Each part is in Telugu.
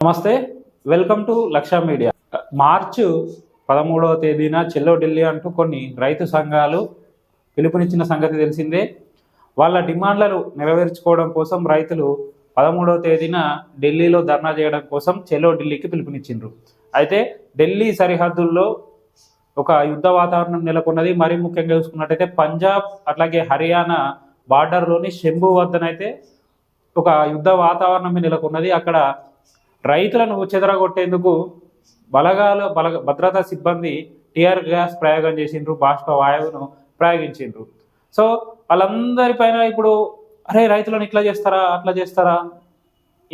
నమస్తే, వెల్కమ్ టు లక్ష మీడియా. మార్చి 13వ తేదీన చెల్లో ఢిల్లీ అంటూ కొన్ని రైతు సంఘాలు పిలుపునిచ్చిన సంగతి తెలిసిందే. వాళ్ళ డిమాండ్లను నెరవేర్చుకోవడం కోసం రైతులు 13వ తేదీన ఢిల్లీలో ధర్నా చేయడం కోసం చెల్లో ఢిల్లీకి పిలుపునిచ్చిండ్రు. అయితే ఢిల్లీ సరిహద్దుల్లో ఒక యుద్ధ వాతావరణం నెలకొన్నది. మరీ ముఖ్యంగా చూసుకున్నట్టయితే పంజాబ్ అట్లాగే హర్యానా బార్డర్లోని శంభు వద్దనైతే ఒక యుద్ధ వాతావరణం నెలకొన్నది. అక్కడ రైతులను చెదరగొట్టేందుకు భద్రతా సిబ్బంది టీఆర్ గ్యాస్ ప్రయోగం చేసిండ్రు, బాష్ప వాయువును ప్రయోగించిండ్రు. సో వాళ్ళందరిపైన ఇప్పుడు అరే రైతులను ఇట్లా చేస్తారా, అట్లా చేస్తారా,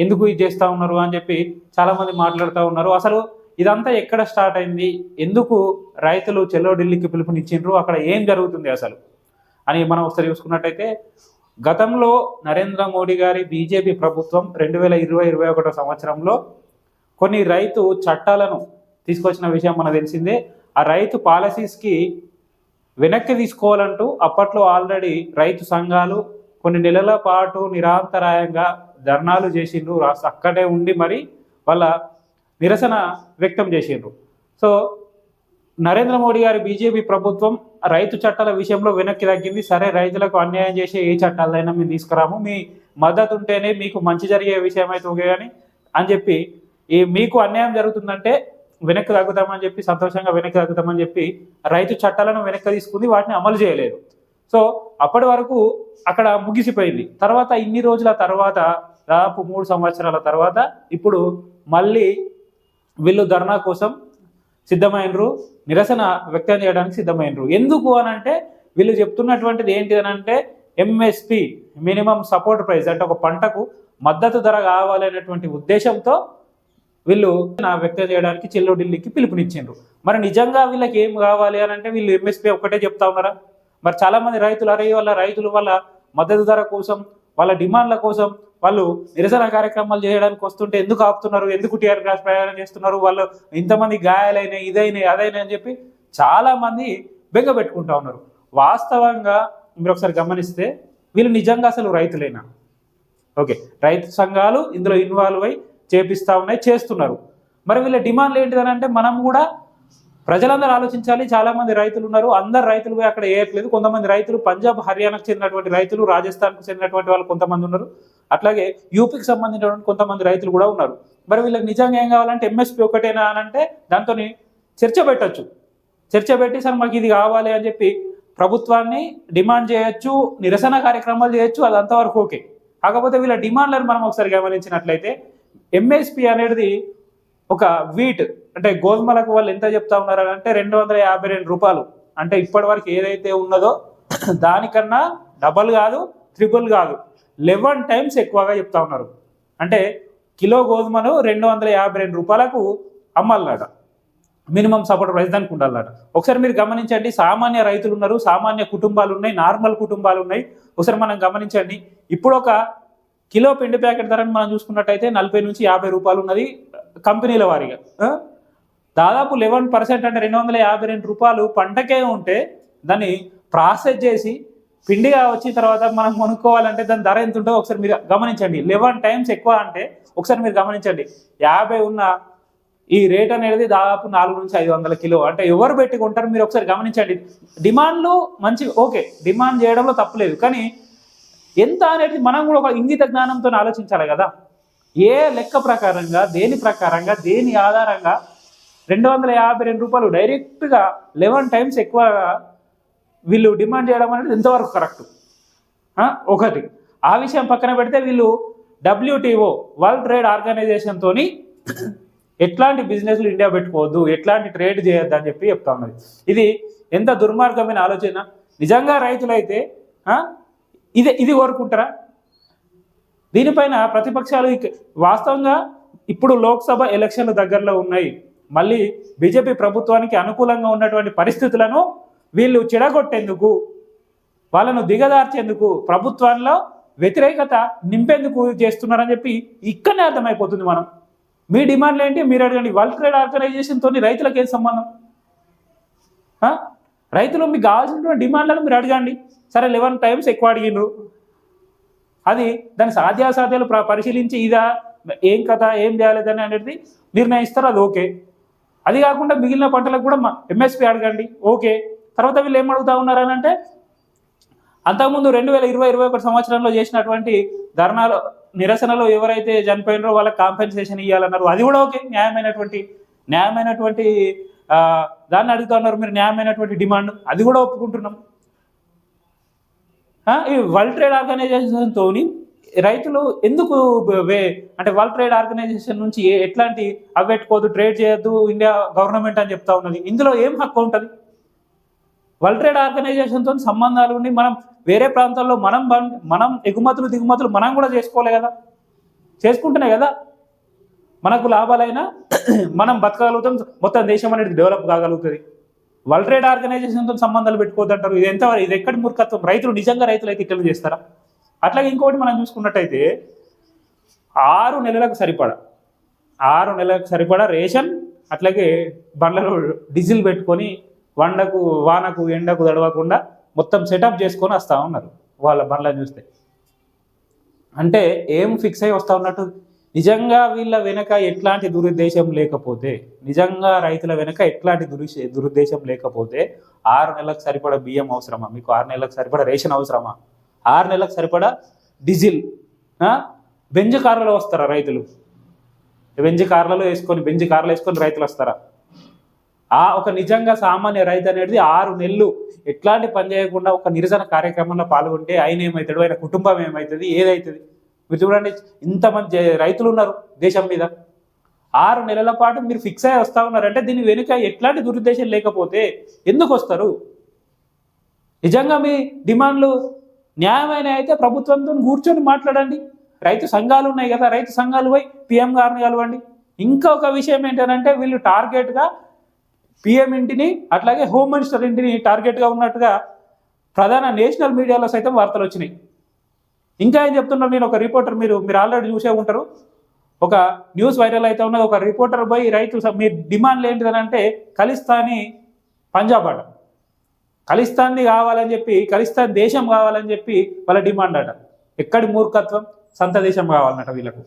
ఎందుకు ఇది చేస్తూ ఉన్నారు అని చెప్పి చాలామంది మాట్లాడుతూ ఉన్నారు. అసలు ఇదంతా ఎక్కడ స్టార్ట్ అయింది, ఎందుకు రైతులు చెల్లో ఢిల్లీకి పిలుపునిచ్చిండ్రు, అక్కడ ఏం జరుగుతుంది అసలు అని మనం ఒకసారి చూసుకున్నట్టయితే, గతంలో నరేంద్ర మోడీ గారి బీజేపీ ప్రభుత్వం 2020-21 సంవత్సరంలో కొన్ని రైతు చట్టాలను తీసుకొచ్చిన విషయం మనకు తెలిసిందే. ఆ రైతు పాలసీస్కి వెనక్కి తీసుకోవాలంటూ అప్పట్లో ఆల్రెడీ రైతు సంఘాలు కొన్ని నెలల పాటు నిరంతరాయంగా ధర్నాలు చేసిండ్రు. అక్కడే ఉండి మరి వాళ్ళ నిరసన వ్యక్తం చేసిండ్రు. సో నరేంద్ర మోడీ గారి బీజేపీ ప్రభుత్వం రైతు చట్టాల విషయంలో వెనక్కి తగ్గింది. సరే, రైతులకు అన్యాయం చేసే ఏ చట్టాలైనా మేము తీసుకురాము, మీ మద్దతు ఉంటేనే మీకు మంచి జరిగే విషయం అయితే ఓకే కానీ అని చెప్పి, మీకు అన్యాయం జరుగుతుందంటే వెనక్కి తగ్గుతామని చెప్పి, సంతోషంగా వెనక్కి తగ్గుతామని చెప్పి రైతు చట్టాలను వెనక్కి తీసుకుంది, వాటిని అమలు చేయలేదు. సో అప్పటి వరకు అక్కడ ముగిసిపోయింది. తర్వాత ఇన్ని రోజుల తర్వాత, దాదాపు 3 సంవత్సరాల తర్వాత ఇప్పుడు మళ్ళీ వీళ్ళు ధర్నా కోసం సిద్ధమైనరు, నిరసన వ్యక్తం చేయడానికి సిద్ధమైనరు. ఎందుకు అని అంటే, వీళ్ళు చెప్తున్నటువంటిది ఏంటి అని అంటే, ఎంఎస్పి మినిమం సపోర్ట్ ప్రైస్ అంటే ఒక పంటకు మద్దతు ధర కావాలనేటువంటి ఉద్దేశంతో వీళ్ళు వ్యక్తం చేయడానికి చెల్లో ఢిల్లీకి పిలుపునిచ్చిండ్రు. మరి నిజంగా వీళ్ళకి ఏం కావాలి అని అంటే, వీళ్ళు ఎంఎస్పి ఒక్కటే చెప్తా ఉన్నారా? మరి చాలామంది రైతులు రైతులు వాళ్ళ మద్దతు ధర కోసం, వాళ్ళ డిమాండ్ల కోసం వాళ్ళు నిరసన కార్యక్రమాలు చేయడానికి వస్తుంటే ఎందుకు ఆపుతున్నారు, ఎందుకు టీఆర్ గ్యాస్ ప్రయాణం చేస్తున్నారు, వాళ్ళు ఇంతమంది గాయాలైనాయి, ఇదైనాయి, అదైనా అని చెప్పి చాలామంది బెంగ పెట్టుకుంటా ఉన్నారు. వాస్తవంగా మీరు ఒకసారి గమనిస్తే వీళ్ళు నిజంగా అసలు రైతులేనా? ఓకే, రైతు సంఘాలు ఇందులో ఇన్వాల్వ్ అయి చేపిస్తూ ఉన్నాయి, చేస్తున్నారు. మరి వీళ్ళ డిమాండ్లు ఏంటిదని అంటే, మనం కూడా ప్రజలందరూ ఆలోచించాలి. చాలామంది రైతులు ఉన్నారు, అందరు రైతులు పోయి అక్కడ వేయట్లేదు. కొంతమంది రైతులు పంజాబ్ హర్యానాకు చెందినటువంటి రైతులు, రాజస్థాన్కు చెందినటువంటి వాళ్ళు కొంతమంది ఉన్నారు, అట్లాగే యూపీకి సంబంధించినటువంటి కొంతమంది రైతులు కూడా ఉన్నారు. మరి వీళ్ళకి నిజంగా ఏం కావాలంటే ఎంఎస్పి ఒకటేనా అని అంటే, దాంతో చర్చ పెట్టచ్చు. చర్చ పెట్టి సార్ మాకు ఇది కావాలి అని చెప్పి ప్రభుత్వాన్ని డిమాండ్ చేయొచ్చు, నిరసన కార్యక్రమాలు చేయొచ్చు, అది అంతవరకు ఓకే. కాకపోతే వీళ్ళ డిమాండ్లను మనం ఒకసారి గమనించినట్లయితే, ఎంఎస్పి అనేది ఒక వీట్ అంటే గోధుమలకు వాళ్ళు ఎంత చెప్తా ఉన్నారు అంటే 252 రూపాయలు. అంటే ఇప్పటి వరకు ఏదైతే ఉన్నదో దానికన్నా డబల్ కాదు, ట్రిపుల్ కాదు, 11 టైమ్స్ ఎక్కువగా చెప్తా ఉన్నారు. అంటే కిలో గోధుమను 252 రూపాయలకు అమ్మాలన్నట, మినిమం సపోర్ట్ ప్రైస్ దానికి ఉండాలన్నట. ఒకసారి మీరు గమనించండి, సామాన్య రైతులు ఉన్నారు, సామాన్య కుటుంబాలు ఉన్నాయి, నార్మల్ కుటుంబాలు ఉన్నాయి. ఒకసారి మనం గమనించండి, ఇప్పుడు ఒక కిలో పిండి ప్యాకెట్ ధరను మనం చూసుకున్నట్టయితే 40 నుంచి 50 రూపాయలు ఉన్నది కంపెనీల వారీగా. దాదాపు 11% అంటే 252 రూపాయలు పంటకే ఉంటే, దాన్ని ప్రాసెస్ చేసి పిండిగా వచ్చిన తర్వాత మనం కొనుక్కోవాలంటే దాని ధర ఎంత ఉంటుందో ఒకసారి మీరు గమనించండి. 11 టైమ్స్ ఎక్కువ అంటే ఒకసారి మీరు గమనించండి. 50 ఉన్న ఈ రేట్ అనేది దాదాపు 400 నుంచి 500 కిలో. అంటే ఎవరు పెట్టుకుంటారు మీరు ఒకసారి గమనించండి. డిమాండ్లు మంచి ఓకే, డిమాండ్ చేయడంలో తప్పులేదు, కానీ ఎంత అనేది మనం కూడా ఒక ఇంగిత జ్ఞానంతో ఆలోచించాలి కదా. ఏ లెక్క ప్రకారంగా, దేని ప్రకారంగా, దేని ఆధారంగా 252 రూపాయలు డైరెక్ట్గా 11 టైమ్స్ ఎక్కువగా వీళ్ళు డిమాండ్ చేయడం అనేది ఎంతవరకు కరెక్ట్? ఒకటి ఆ విషయం పక్కన పెడితే, వీళ్ళు WTO వరల్డ్ ట్రేడ్ ఆర్గనైజేషన్తో ఎట్లాంటి బిజినెస్లు ఇండియా పెట్టుకోవద్దు, ఎట్లాంటి ట్రేడ్ చేయొద్దు అని చెప్పి చెప్తా ఉన్నది. ఇది ఎంత దుర్మార్గమైన ఆలోచన. నిజంగా రైతులైతే ఇది కోరుకుంటారా? దీనిపైన ప్రతిపక్షాలు వాస్తవంగా ఇప్పుడు లోక్సభ ఎలక్షన్లు దగ్గరలో ఉన్నాయి. మళ్ళీ బీజేపీ ప్రభుత్వానికి అనుకూలంగా ఉన్నటువంటి పరిస్థితులను వీళ్ళు చెడగొట్టేందుకు, వాళ్ళను దిగదార్చేందుకు, ప్రభుత్వంలో వ్యతిరేకత నింపేందుకు చేస్తున్నారని చెప్పి ఇక్కడనే అర్థమైపోతుంది. మనం మీ డిమాండ్లు ఏంటి మీరు అడగండి. వరల్డ్ ట్రేడ్ ఆర్గనైజేషన్తో రైతులకు ఏం సంబంధం? రైతులు మీకు కావాల్సినటువంటి డిమాండ్లను మీరు అడగండి. సరే, 11 టైమ్స్ ఎక్కువ అడిగినారు, అది దాని సాధ్యాసాధ్యాలు పరిశీలించి ఇదా ఏం కథ ఏం చేయాలని అనేది నిర్ణయిస్తారు, అది ఓకే. అది కాకుండా మిగిలిన పంటలకు కూడా ఎంఎస్పి అడగండి, ఓకే. తర్వాత వీళ్ళు ఏం అడుగుతా ఉన్నారని అంటే అంతకుముందు 2020-21 సంవత్సరంలో చేసినటువంటి ధర్నాలో నిరసనలో ఎవరైతే చనిపోయినారో వాళ్ళకి కాంపెన్సేషన్ ఇవ్వాలన్నారు, అది కూడా ఓకే. న్యాయమైనటువంటి దాన్ని అడుగుతా ఉన్నారు మీరు, న్యాయమైనటువంటి డిమాండ్, అది కూడా ఒప్పుకుంటున్నాం. ఈ వరల్డ్ ట్రేడ్ ఆర్గనైజేషన్తో రైతులు ఎందుకు అంటే వరల్డ్ ట్రేడ్ ఆర్గనైజేషన్ నుంచి ఎట్లాంటి అవ్వెట్టుకోదు, ట్రేడ్ చేయొద్దు ఇండియా గవర్నమెంట్ అని చెప్తా ఉన్నది, ఇందులో ఏం హక్కు ఉంటుంది? వరల్డ్ ట్రేడ్ ఆర్గనైజేషన్తో సంబంధాలు ఉండి మనం వేరే ప్రాంతాల్లో మనం ఎగుమతులు దిగుమతులు మనం కూడా చేసుకోవాలి కదా, చేసుకుంటున్నాయి కదా మనకు లాభాలైనా మనం బతకగలుగుతాం, మొత్తం దేశం అనేది డెవలప్ కాగలుగుతుంది. వరల్డ్ ట్రేడ్ ఆర్గనైజేషన్తో సంబంధాలు పెట్టుకోవద్దంటారు, ఇది ఎక్కడి మూర్ఖత్వం? రైతులు అయితే ఇట్లా చేస్తారా? అట్లాగే ఇంకోటి మనం చూసుకున్నట్టయితే 6 నెలలకు సరిపడా రేషన్, అట్లాగే బండ్లలో డీజిల్ పెట్టుకొని వానకు ఎండకు తడవకుండా మొత్తం సెటప్ చేసుకొని వస్తూ ఉన్నారు వాళ్ళ బండ్లను చూస్తే. అంటే ఏం ఫిక్స్ అయ్యి వస్తూ ఉన్నట్టు? నిజంగా వీళ్ళ వెనక ఎట్లాంటి దురుద్దేశం లేకపోతే, నిజంగా రైతుల వెనక ఎట్లాంటి దురుద్దేశం లేకపోతే 6 నెలలకు సరిపడా బియ్యం అవసరమా మీకు? 6 నెలలకు సరిపడా రేషన్ అవసరమా? 6 నెలలకు సరిపడా డీజిల్ బెంజ్ కార్లలో వస్తారా రైతులు? బెంజ్ కార్లు వేసుకొని రైతులు వస్తారా? ఒక నిజంగా సామాన్య రైతు అనేది 6 నెలలు ఎట్లాంటి పని చేయకుండా ఒక నిరసన కార్యక్రమంలో పాల్గొంటే ఆయన ఏమవుతాడు, ఆయన కుటుంబం ఏమవుతుంది, ఏదవుతుంది? మీరు చూడండి, ఇంతమంది రైతులు ఉన్నారు దేశం మీద, 6 నెలల పాటు మీరు ఫిక్స్ అయ్యి వస్తూ ఉన్నారంటే దీని వెనుక ఎట్లాంటి దురుద్దేశం లేకపోతే ఎందుకు వస్తారు? నిజంగా మీ డిమాండ్లు న్యాయమైన అయితే ప్రభుత్వంతో కూర్చొని మాట్లాడండి. రైతు సంఘాలు ఉన్నాయి కదా, రైతు సంఘాలు పోయి పిఎం గారిని కలవండి. ఇంకొక విషయం ఏంటంటే వీళ్ళు టార్గెట్గా పిఎం ఇంటిని అట్లాగే హోమ్ మినిస్టర్ ఇంటిని టార్గెట్గా ఉన్నట్టుగా ప్రధాన నేషనల్ మీడియాలో సైతం వార్తలు వచ్చినాయి. ఇంకా ఏం చెప్తున్నారు, నేను ఒక రిపోర్టర్, మీరు ఆల్రెడీ చూసే ఉంటారు, ఒక న్యూస్ వైరల్ అయితే ఉన్నది. ఒక రిపోర్టర్ పోయి రైతు మీ డిమాండ్లు ఏంటిదని అంటే ఖలిస్తానీ పంజాబ్ అట, ఖలిస్తాన్ని కావాలని చెప్పి, ఖలిస్తాన్ దేశం కావాలని చెప్పి వాళ్ళ డిమాండ్ అట. ఎక్కడి మూర్ఖత్వం? సొంత దేశం కావాలన్నట వీళ్ళకు.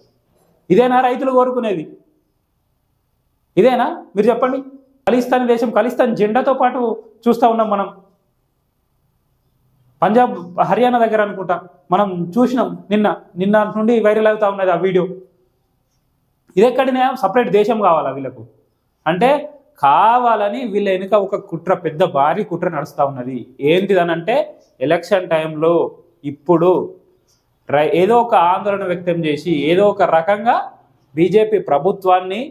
ఇదేనా రైతులు కోరుకునేది? ఇదేనా? మీరు చెప్పండి. ఖలిస్తాన్ దేశం, ఖలిస్తాన్ జెండాతో పాటు చూస్తూ ఉన్నాం మనం. పంజాబ్ హర్యానా దగ్గర అనుకుంటా మనం చూసినాం, నిన్న నుండి వైరల్ అవుతా ఉన్నది ఆ వీడియో. ఇదెక్కడి న్యాయం? సపరేట్ దేశం కావాలా వీళ్ళకు? అంటే కావాలని వీళ్ళ వెనుక ఒక కుట్ర, పెద్ద భారీ కుట్ర నడుస్తూ ఉన్నది. ఏంటిదనంటే ఎలక్షన్ టైంలో ఇప్పుడు ఏదో ఒక ఆందోళన వ్యక్తం చేసి ఏదో ఒక రకంగా బీజేపీ ప్రభుత్వాన్ని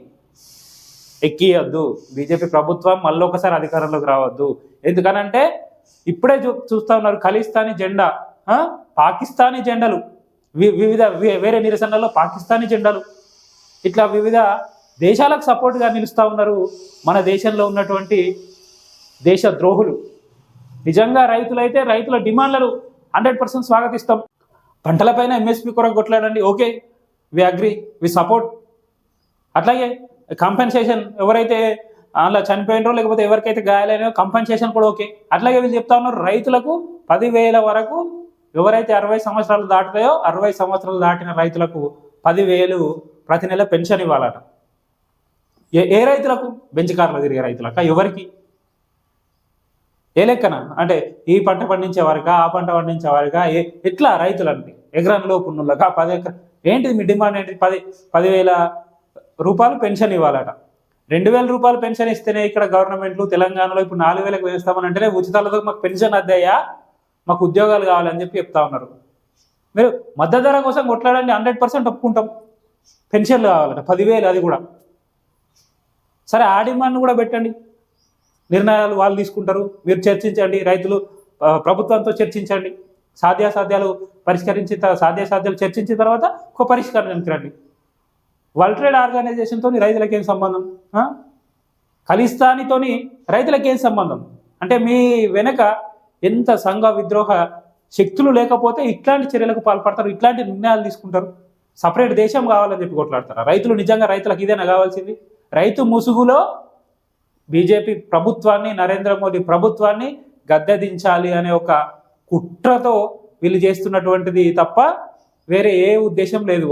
ఎక్కియద్దు, బీజేపీ ప్రభుత్వం మళ్ళీ ఒకసారి అధికారంలోకి రావద్దు. ఎందుకనంటే ఇప్పుడే చూస్తూ ఉన్నారు ఖలిస్తానీ జెండా, పాకిస్తానీ జెండాలు, వివిధ వేరే నిరసనలలో పాకిస్తానీ జెండాలు, ఇట్లా వివిధ దేశాలకు సపోర్ట్గా నిలుస్తూ ఉన్నారు మన దేశంలో ఉన్నటువంటి దేశ ద్రోహులు. నిజంగా రైతులైతే రైతుల డిమాండ్లను 100% స్వాగతిస్తాం. పంటలపైన ఎంఎస్పి కొరకు కొట్లాడండి, okay, we agree, we support. అట్లాగే కాంపెన్సేషన్, ఎవరైతే అలా చనిపోయినరో లేకపోతే ఎవరికైతే గాయాలైనో కంపెన్సేషన్ కూడా ఓకే. అట్లాగే వీళ్ళు చెప్తా ఉన్నారు రైతులకు 10,000 వరకు, ఎవరైతే 60 సంవత్సరాలు దాటుతాయో 60 సంవత్సరాలు దాటిన రైతులకు 10,000 ప్రతి నెల పెన్షన్ ఇవ్వాలట. ఏ రైతులకు? బెంచ్ కార్లో తిరిగే రైతులక? ఎవరికి? ఏ లెక్కన? అంటే ఈ పంట పండించే వారికా, ఆ పంట పండించే వారికా, ఎట్లా రైతులంటే ఎకరంలో పున్నులక 10 ఎకరం? ఏంటిది మీ డిమాండ్? ఏంటి? 10,000 రూపాయలు పెన్షన్ ఇవ్వాలట. 2,000 రూపాయలు పెన్షన్ ఇస్తేనే ఇక్కడ గవర్నమెంట్లు తెలంగాణలో ఇప్పుడు 4,000కు వేస్తామని అంటేనే ఉచితాలతో మాకు పెన్షన్ అద్దయ్యా, మాకు ఉద్యోగాలు కావాలని చెప్పి చెప్తా ఉన్నారు. మీరు మద్దతు ధర కోసం కొట్లాడండి, 100% ఒప్పుకుంటాం. పెన్షన్లు కావాలట 10,000, అది కూడా సరే. ఆ డిమాండ్ కూడా పెట్టండి, నిర్ణయాలు వాళ్ళు తీసుకుంటారు, మీరు చర్చించండి, రైతులు ప్రభుత్వంతో చర్చించండి, సాధ్యాసాధ్యాలు చర్చించిన తర్వాత ఒక పరిష్కారానికి రండి. వరల్డ్ ట్రేడ్ ఆర్గనైజేషన్తో రైతులకి ఏం సంబంధం? ఖలిస్తానీతోని రైతులకి ఏం సంబంధం? అంటే మీ వెనక ఎంత సంఘ విద్రోహ శక్తులు లేకపోతే ఇట్లాంటి చర్యలకు పాల్పడతారు, ఇట్లాంటి నిర్ణయాలు తీసుకుంటారు. సపరేట్ దేశం కావాలని చెప్పి కొట్లాడతారు రైతులు. నిజంగా రైతులకు ఇదేనా కావాల్సింది? రైతు ముసుగులో బీజేపీ ప్రభుత్వాన్ని, నరేంద్ర మోదీ ప్రభుత్వాన్ని గద్దెదించాలి అనే ఒక కుట్రతో వీళ్ళు చేస్తున్నటువంటిది తప్ప వేరే ఏ ఉద్దేశం లేదు.